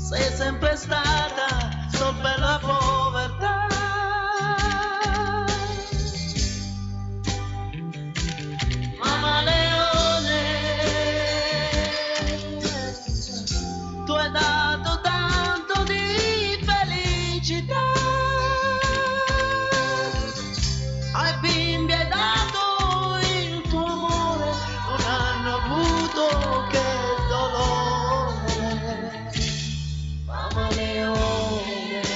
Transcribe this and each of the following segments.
sei sempre stata sol per la povertà. Mamma Leone, tu hai dato tanto di felicità, ai bimbi hai dato il tuo amore, non hanno avuto che dolore. Mamma Leone,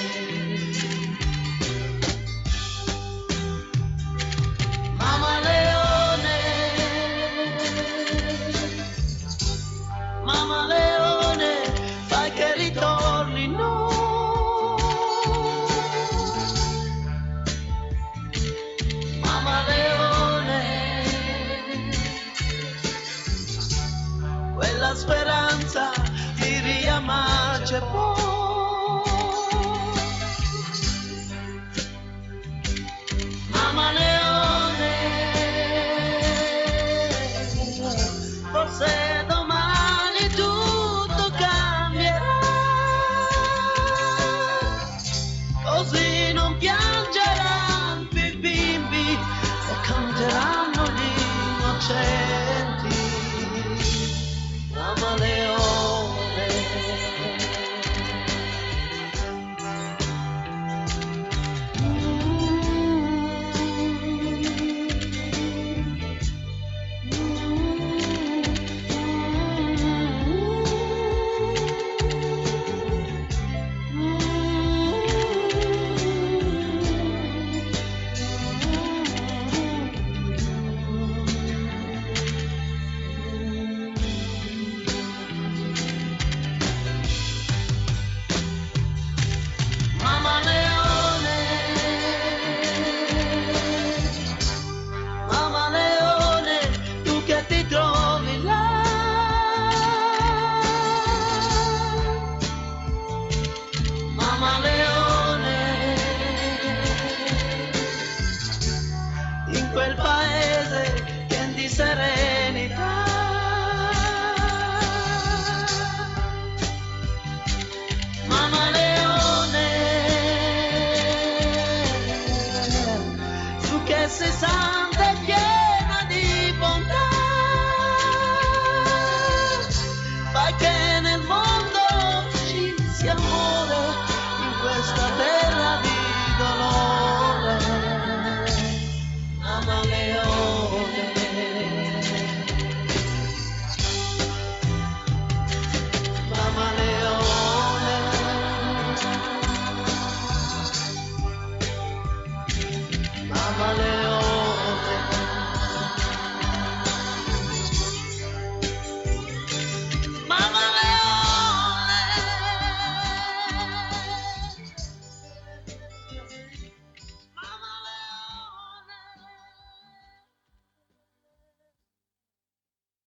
Mamma Leone, Mamma Leone, fai che ritorni no. Mamma Leone, quella speranza di riamarci poi. Mamma Leone, forse domani tutto cambierà, così non piangeranno più i bimbi, o canteranno gli innocenti.